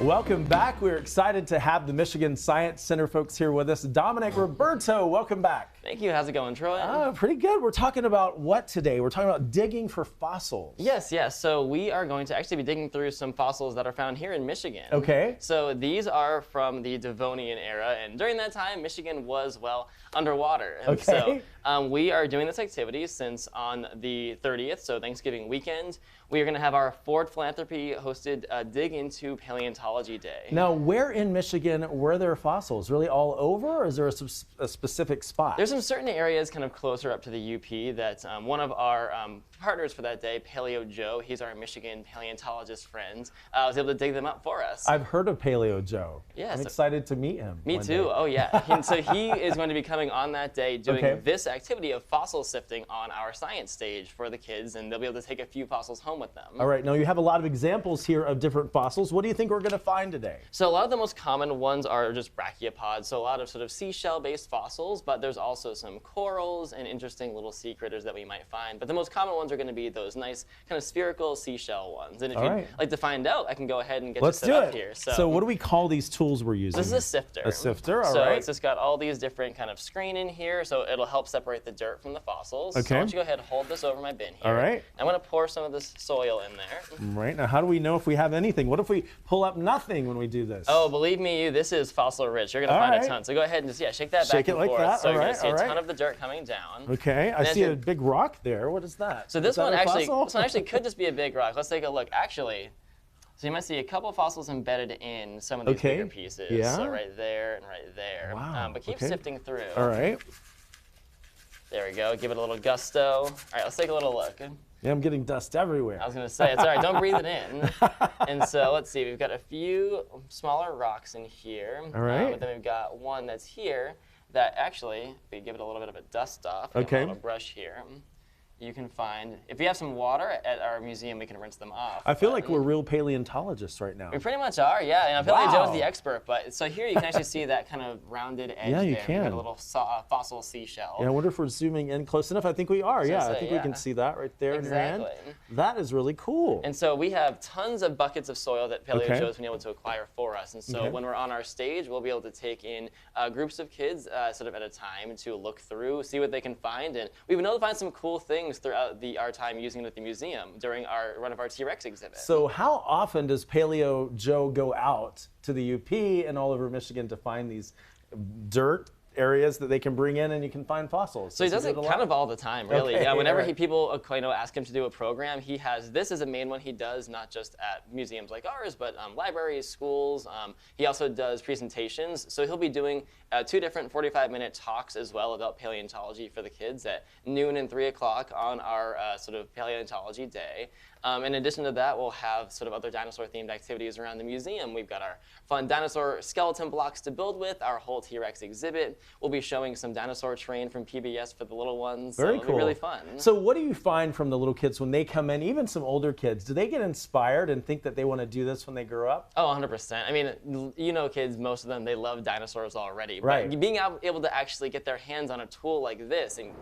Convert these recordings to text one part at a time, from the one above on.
Welcome back. We're excited to have the Michigan Science Center folks here with us. Domenic Roberto, welcome back. Thank you. How's it going, Troy? Pretty good. We're talking about what today? We're talking about digging for fossils. Yes. So we are going to actually be digging through some fossils that are found here in Michigan. Okay. So these are from the Devonian era, and during that time, Michigan was, well, underwater. And okay. So we are doing this activity since on the 30th, so Thanksgiving weekend. We are going to have our Ford Philanthropy hosted Dig Into Paleontology Day. Now, where in Michigan were there fossils? Really all over, or is there a specific spot? There's some certain areas kind of closer up to the UP that one of our partners for that day, Paleo Joe, he's our Michigan paleontologist friend, was able to dig them up for us. I've heard of Paleo Joe. Yeah, I'm excited to meet him. Me too. Day. Oh, yeah. And so he is going to be coming on that day doing this activity of fossil sifting on our science stage for the kids, and they'll be able to take a few fossils home with them. All right. Now, you have a lot of examples here of different fossils. What do you think we're going to find today? So a lot of the most common ones are just brachiopods, so a lot of sort of seashell-based fossils, but there's also some corals and interesting little sea critters that we might find. But the most common ones are going to be those nice kind of spherical seashell ones. And if you'd like to find out, I can go ahead and get you set up here. So what do we call these tools we're using? This is a sifter. A sifter, all right. So it's just got all these different kind of screen in here, so it'll help separate the dirt from the fossils. Okay. So why don't you go ahead and hold this over my bin here. All right. I'm going to pour some of this soil in there. Right. Now, how do we know if we have anything? What if we pull up nothing when we do this? Oh, believe me, this is fossil rich. You're going to find a ton. So go ahead and just, shake that back and forth. Shake it like that. So you're going to see a ton of the dirt coming down. Okay. I see a big rock there. What is that? So this one actually could just be a big rock. Let's take a look. Actually, so you might see a couple fossils embedded in some of these bigger pieces. Yeah. So right there and right there. Wow. But keep sifting through. All right. There we go. Give it a little gusto. All right, let's take a little look. Yeah, I'm getting dust everywhere. I was going to say, it's all right. Don't breathe it in. And so let's see. We've got a few smaller rocks in here. All right. But then we've got one that's here that actually, if we give it a little bit of a dust off, a little brush here, you can find, if we have some water at our museum, we can rinse them off. I feel like we're real paleontologists right now. We pretty much are, yeah. And Paleo Joe's the expert, but so here you can actually see that kind of rounded edge there. Yeah, you can. We've got a little fossil seashell. Yeah, I wonder if we're zooming in close enough. I think we are, I think we can see that right there in your hand. That is really cool. And so we have tons of buckets of soil that Paleo Joe's been able to acquire for us. And so when we're on our stage, we'll be able to take in groups of kids sort of at a time to look through, see what they can find. And we've been able to find some cool things throughout our time using it at the museum during one of our T-Rex exhibits. So how often does Paleo Joe go out to the UP and all over Michigan to find these dirt areas that they can bring in and you can find fossils? So he does it kind of all the time, really. Okay, yeah, whenever people ask him to do a program, he has, this is a main one he does, not just at museums like ours, but libraries, schools. He also does presentations. So he'll be doing 2 different 45-minute talks as well about paleontology for the kids at noon and 3 o'clock on our sort of paleontology day. In addition to that, we'll have sort of other dinosaur-themed activities around the museum. We've got our fun dinosaur skeleton blocks to build with, our whole T-Rex exhibit. We'll be showing some dinosaur terrain from PBS for the little ones. Very cool. It'll be really fun. So what do you find from the little kids when they come in, even some older kids? Do they get inspired and think that they want to do this when they grow up? Oh, 100%. I mean, kids, most of them, they love dinosaurs already. Right. But being able to actually get their hands on a tool like this and,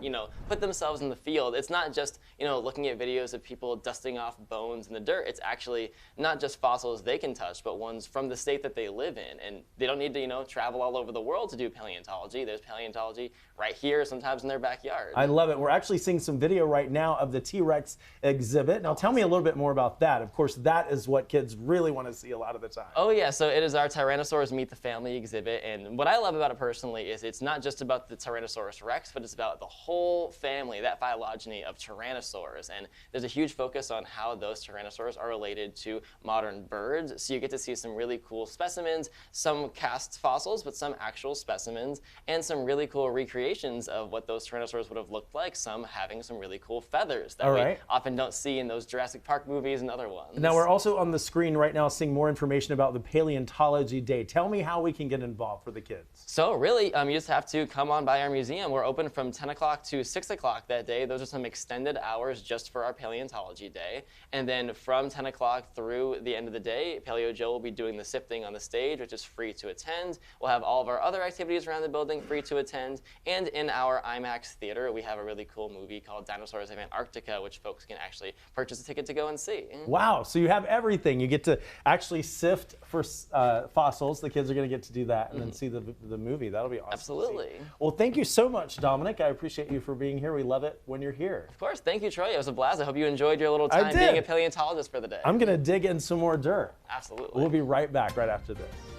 put themselves in the field, it's not just, looking at videos of people dusting off bones in the dirt. It's actually not just fossils they can touch, but ones from the state that they live in. And they don't need to, travel all over the world to do paleontology. There's paleontology right here, sometimes in their backyard. I love it. We're actually seeing some video right now of the T-Rex exhibit. Now tell me a little bit more about that. Of course, that is what kids really want to see a lot of the time. Oh yeah, so it is our Tyrannosaurus Meet the Family exhibit. And what I love about it personally is it's not just about the Tyrannosaurus Rex, but it's about the whole family, that phylogeny of Tyrannosaurs. And there's a huge focus on how those Tyrannosaurs are related to modern birds. So you get to see some really cool specimens, some cast fossils, but some actual specimens, and some really cool recreations of what those Tyrannosaurs would have looked like, some having some really cool feathers that we often don't see in those Jurassic Park movies and other ones. Now we're also on the screen right now seeing more information about the Paleontology Day. Tell me how we can get involved for the kids. So really, you just have to come on by our museum. We're open from 10 o'clock to 6 o'clock that day. Those are some extended hours just for our Paleontology Day. And then from 10 o'clock through the end of the day, Paleo Joe will be doing the sifting on the stage, which is free to attend. We'll have all of our other activities around the building free to attend. And in our IMAX theater, we have a really cool movie called Dinosaurs of Antarctica, which folks can actually purchase a ticket to go and see. Wow, so you have everything. You get to actually sift for fossils. The kids are going to get to do that and then see the movie. That'll be awesome. Absolutely. Well, thank you so much, Dominic. I appreciate you for being here. We love it when you're here. Of course. Thank you, Troy. It was a blast. I hope you enjoyed your little time being a paleontologist for the day. I'm going to dig in some more dirt. Absolutely. We'll be right back right after this.